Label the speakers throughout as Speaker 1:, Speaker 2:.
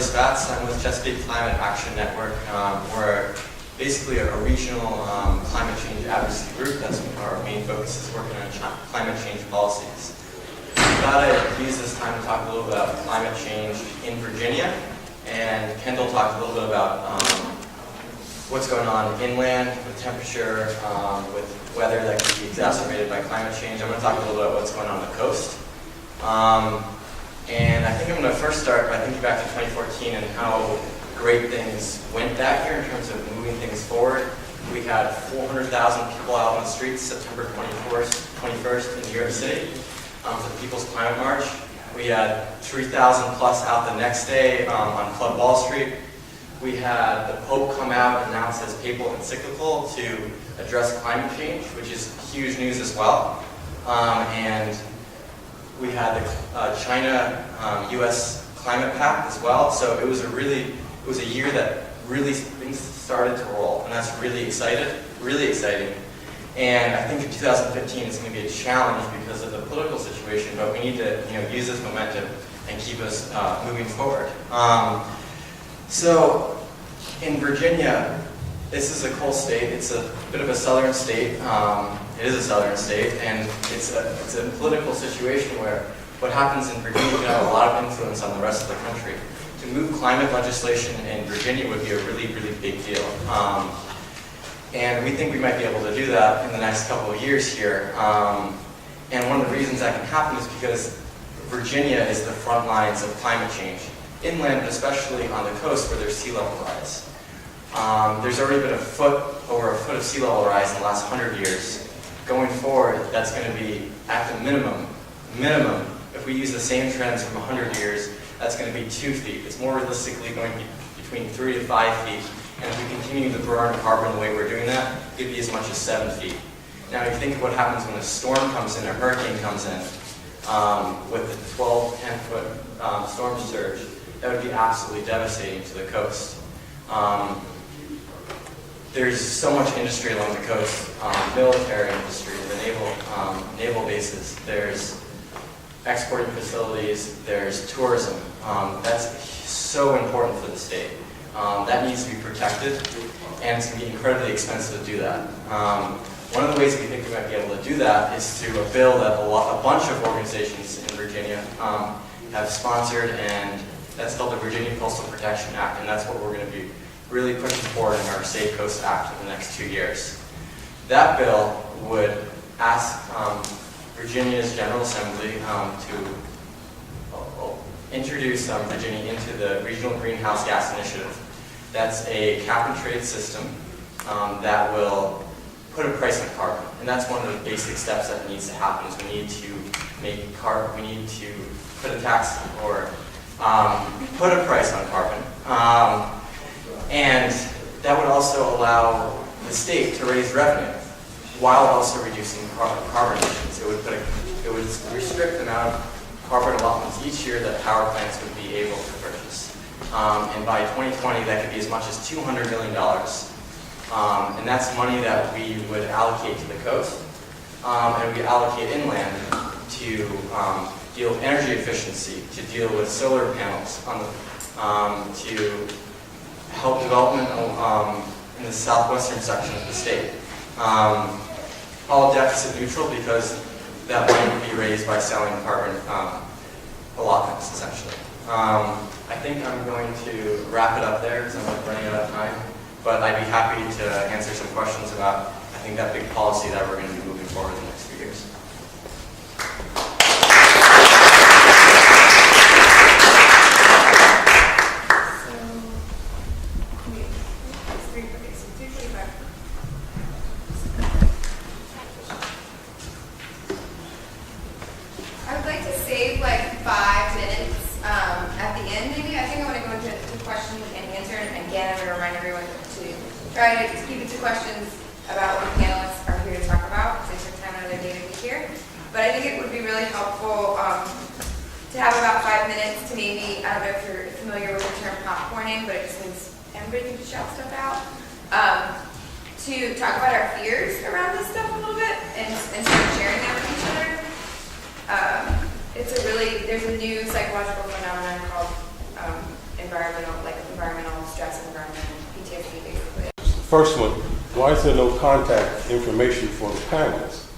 Speaker 1: Spatz. I'm with Chesapeake Climate Action Network. We're basically a regional climate change advocacy group. That's our main focus, is working on climate change policies. I thought I'd use this time to talk a little bit about climate change in Virginia, and Kendall talked a little bit about what's going on inland with temperature, with weather that can be exacerbated by climate change. I'm going to talk a little bit about what's going on the coast. And I think I'm going to first start by thinking back to 2014 and how great things went that year in terms of moving things forward. We had 400,000 people out on the streets September 21st in New York City for the People's Climate March. We had 3,000 plus out the next day on Club Wall Street. We had the Pope come out and announce his papal encyclical to address climate change, which is huge news as well. And we had the China-U.S. Climate Pact as well. So it was a year that really things started to roll, and that's really exciting. And I think in 2015 it's going to be a challenge because of the political situation, but we need to use this momentum and keep us moving forward. So in Virginia, this is a coal state. It's a bit of a southern state. It is a southern state, and it's a political situation where what happens in Virginia can have a lot of influence on the rest of the country. To move climate legislation in Virginia would be a really big deal. And we think we might be able to do that in the next couple of years here. And one of the reasons that can happen is because Virginia is the front lines of climate change, inland, but especially on the coast where there's sea level rise. There's already been over a foot of sea level rise in the last 100 years. Going forward, that's going to be at the minimum, if we use the same trends from 100 years, that's going to be 2 feet. It's more realistically going to be between 3 to 5 feet. And if we continue to burn carbon the way we're doing that, it could be as much as 7 feet. Now, if you think of what happens when a storm comes in, a hurricane comes in, with the 12, 10-foot storm surge, that would be absolutely devastating to the coast. There's so much industry along the coast, military industry, the naval bases, there's exporting facilities, there's tourism. That's so important for the state. That needs to be protected, and it's going to be incredibly expensive to do that. One of the ways we think we might be able to do that is through a bill that a bunch of organizations in Virginia have sponsored, and that's called the Virginia Coastal Protection Act, and that's what we're going to be really pushing forward in our Safe Coast Act in the next 2 years. That bill would ask Virginia's General Assembly to introduce Virginia into the Regional Greenhouse Gas Initiative. That's a cap-and-trade system that will put a price on carbon, and that's one of the basic steps that needs to happen. Is we need to put a tax or put a price on carbon, and that would also allow the state to raise revenue while also reducing carbon emissions. It would restrict the amount of carbon allotments each year that power plants would be able to purchase. And by 2020, that could be as much as $200 million. And that's money that we would allocate to the coast, and we allocate inland to deal with energy efficiency, to deal with solar panels, to help development in the southwestern section of the state. All deficit neutral because that money would be raised by selling carbon allotments, essentially. I think I'm going to wrap it up there because I'm running out of time. But I'd be happy to answer some questions about, I think, that big policy that we're going to be moving forward in the next few years.
Speaker 2: I would like to save like 5 minutes at the end, maybe. I think I want to go into question and answer. And again, I'm going to remind everyone to try to keep it to questions about what the panelists are here to talk about, because they took time out of their day to be here. But I think it would be really helpful to have about 5 minutes to maybe, I don't know if you're familiar with the term popcorning, but it just means everybody can shout stuff out. To talk about our fears around this stuff a little bit and sort of sharing that with each other. There's a new psychological phenomenon called environmental
Speaker 3: first one, why is there no contact information for the panelists?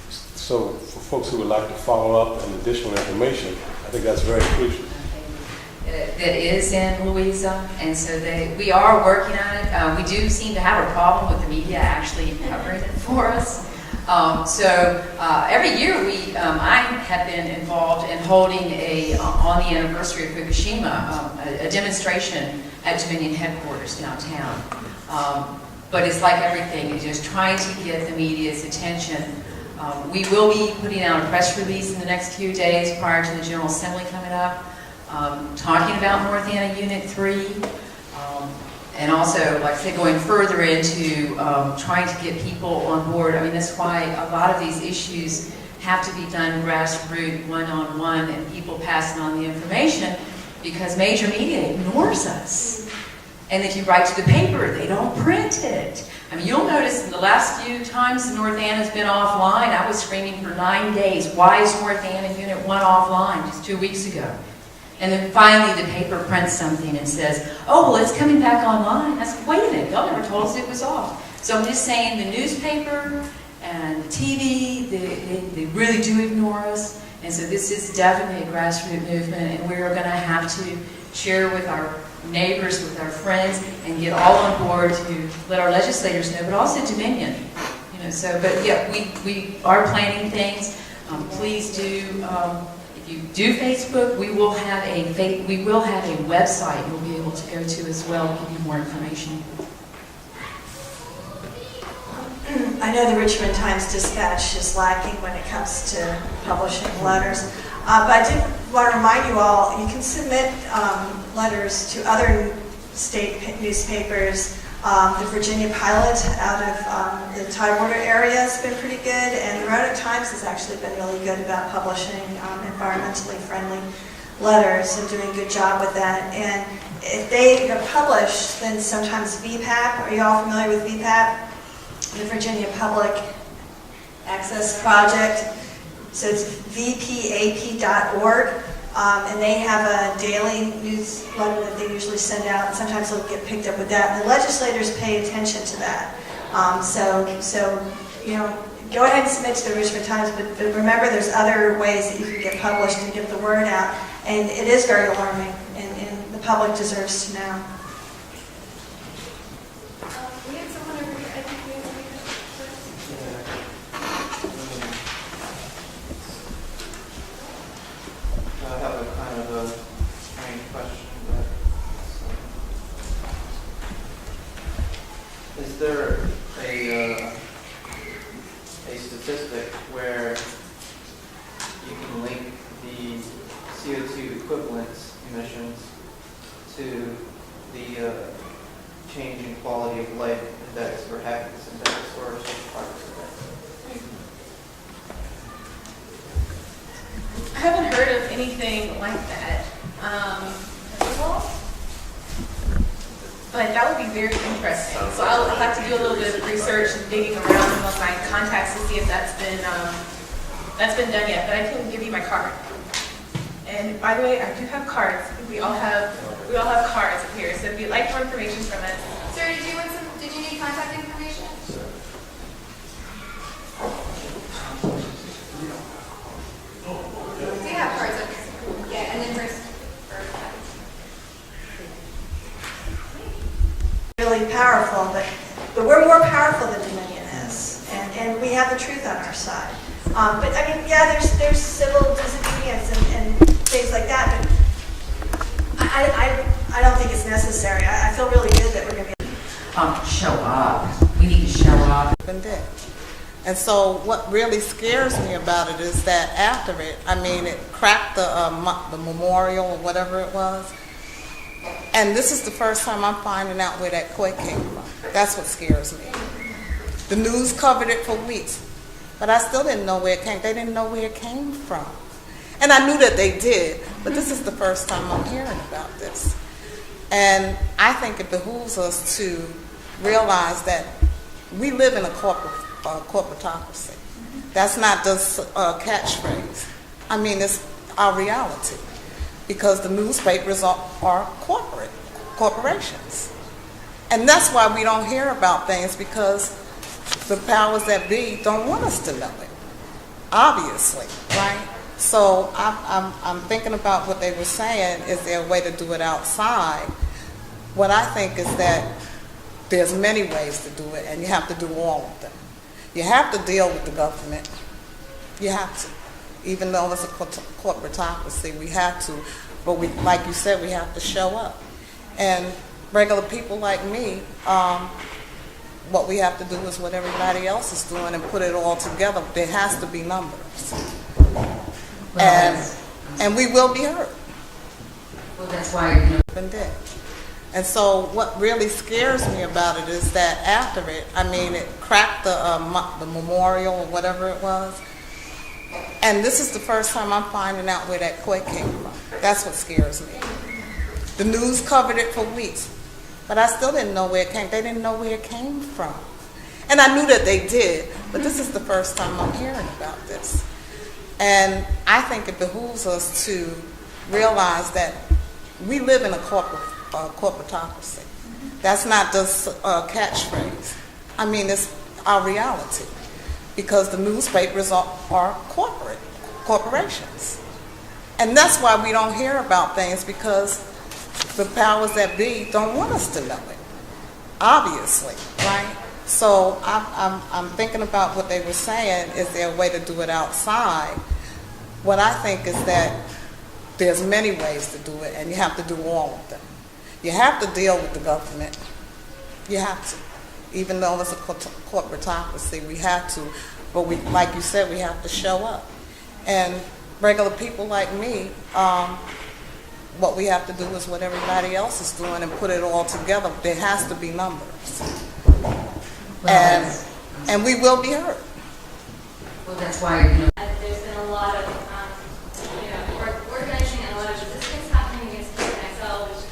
Speaker 3: So for folks who would like to follow up and additional information, I think that's very crucial.
Speaker 4: That is in Louisa, and so we are working on it. We do seem to have a problem with the media actually covering it for us. Every year I have been involved in holding on the anniversary of Fukushima, a demonstration at Dominion headquarters downtown. But it's like everything, it's just trying to get the media's attention. We will be putting out a press release in the next few days prior to the General Assembly coming up, talking about North Anna Unit 3, and also, like I said, going further into trying to get people on board. I mean, that's why a lot of these issues have to be done grassroots, one-on-one, and people passing on the information, because major media ignores us. And if you write to the paper, they don't print it. I mean, you'll notice in the last few times North Anna's been offline, I was screaming for 9 days, why is North Anna Unit 1 offline, just 2 weeks ago? And then finally the paper prints something and says, oh, well, it's coming back online. I said, wait a minute, y'all never told us it was off. So I'm just saying the newspaper and the TV, they really do ignore us. And so this is definitely a grassroots movement, and we're going to have to share with our neighbors, with our friends, and get all on board to let our legislators know, but also Dominion. You know, so, but yeah, we are planning things. Please do. If you do Facebook, we will have a website you'll be able to go to as well to give you more information.
Speaker 5: I know the Richmond Times-Dispatch is lacking when it comes to publishing letters, but I did want to remind you all, you can submit letters to other state newspapers. The Virginia Pilot out of the Tidewater area has been pretty good, and the Roanoke Times has actually been really good about publishing environmentally friendly letters and doing a good job with that. And if they are published, then sometimes VPAP, are you all familiar with VPAP? The Virginia Public Access Project. So it's vpap.org, and they have a daily newsletter that they usually send out, and sometimes they'll get picked up with that. And the legislators pay attention to that. So you know, go ahead and submit to the Richmond Times, but remember there's other ways that you can get published and get the word out. And it is very alarming, and the public deserves to know.
Speaker 2: We had someone over here. I think we have somebody first.
Speaker 6: I have a kind of a strange question. Is there a statistic where you can link the CO2 equivalent emissions to the change in quality of life index or happiness index or social progress index?
Speaker 7: I haven't heard of anything like that. But that would be very interesting. So I'll have to do a little bit of research and digging around among my contacts to see if that's been done yet. But I can give you my card. And by the way, I do have cards. We all have cards up here. So if you'd like more information from us,
Speaker 2: Sir, did you need contact information? We have cards up here. Yeah, and then first.
Speaker 5: Really powerful, but we're more powerful than Dominion is, and we have the truth on our side. But I mean, yeah, there's civil disobedience and things like that, but I don't think it's necessary. I feel really good that we're going to be
Speaker 4: Show up. We need to show up.
Speaker 8: And so what really scares me about it is that after it, I mean, it cracked the memorial or whatever it was. And this is the first time I'm finding out where that quake came from. That's what scares me. The news covered it for weeks, but I still didn't know where it came. They didn't know where it came from. And I knew that they did, but this is the first time I'm hearing about this. And I think it behooves us to realize that we live in a corporatocracy. That's not just a catchphrase. I mean, it's our reality, because the newspapers are corporations. And that's why we don't hear about things, because the powers that be don't want us to know it, obviously, right? So I'm thinking about what they were saying. Is there a way to do it outside? What I think is that there's many ways to do it, and you have to do all of them. You have to deal with the government. You have to. Even though it's a corporatocracy, we have to. But we, like you said, we have to show up. And regular people like me, what we have to do is what everybody else is doing and put it all together. There has to be numbers. And we will be heard.
Speaker 4: Well, that's why,
Speaker 8: And so what really scares me about it is that after it, it cracked the memorial or whatever it was. And this is the first time I'm finding out where that quake came from. That's what scares me. The news covered it for weeks, but I still didn't know where it came. They didn't know where it came from. And I knew that they did, but this is the first time I'm hearing about this. And I think it behooves us to realize that we live in a corporatocracy. That's not just a catchphrase. It's our reality, because the newspapers are corporations. And that's why we don't hear about things, because the powers that be don't want us to know it, obviously, right? So I'm thinking about what they were saying. Is there a way to do it outside? What I think is that there's many ways to do it, and you have to do all of them. You have to deal with the government. You have to. Even though it's a corporatocracy, we have to. But we, like you said, we have to show up. And regular people like me, what we have to do is what everybody else is doing and put it all together. There has to be numbers. And we will be heard.
Speaker 4: well, that's why,
Speaker 9: There's been a lot of, organizing and a lot of resistance happening against Change&TheEnviroment, which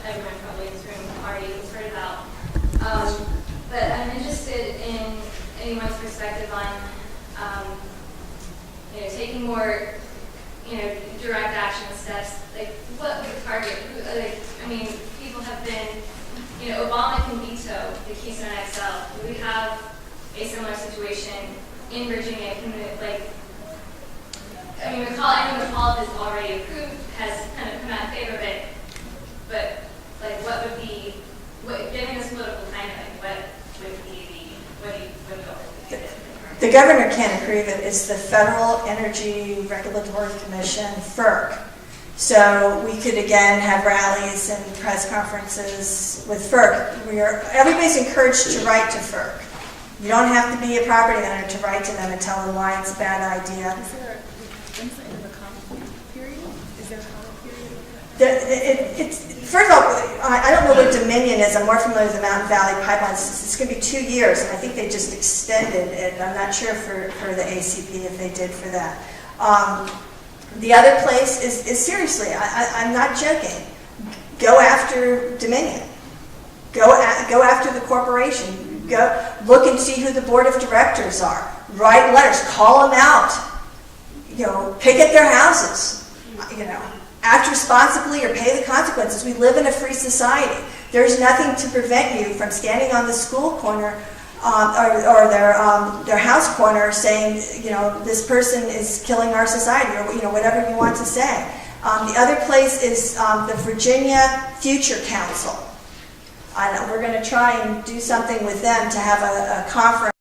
Speaker 9: everyone probably in this room already has heard about. But I'm interested in anyone's perspective on, taking more, direct action steps. Like, what would target? People have been, Obama can veto the Keystone XL. We have a similar situation in Virginia. McAuliffe is already approved, has kind of come out of favor of it. But what would be, given this political climate, what would be
Speaker 5: The governor can't approve it. It's the Federal Energy Regulatory Commission, FERC. So we could again have rallies and press conferences with FERC. Everybody's encouraged to write to FERC. You don't have to be a property owner to write to them and tell them why it's a bad idea.
Speaker 7: Is there a comment period? Is there a comment period?
Speaker 5: First of all, I don't know what Dominion is. I'm more familiar with the Mountain Valley Pipeline. It's going to be 2 years, and I think they just extended it. I'm not sure for the ACP if they did for that. The other place is seriously, I'm not joking. Go after Dominion. Go after the corporation. Go look and see who the board of directors are. Write letters. Call them out. Picket their houses. Act responsibly or pay the consequences. We live in a free society. There's nothing to prevent you from standing on the school corner or their house corner saying, this person is killing our society, or whatever you want to say. The other place is the Virginia Future Council. We're going to try and do something with them to have a conference.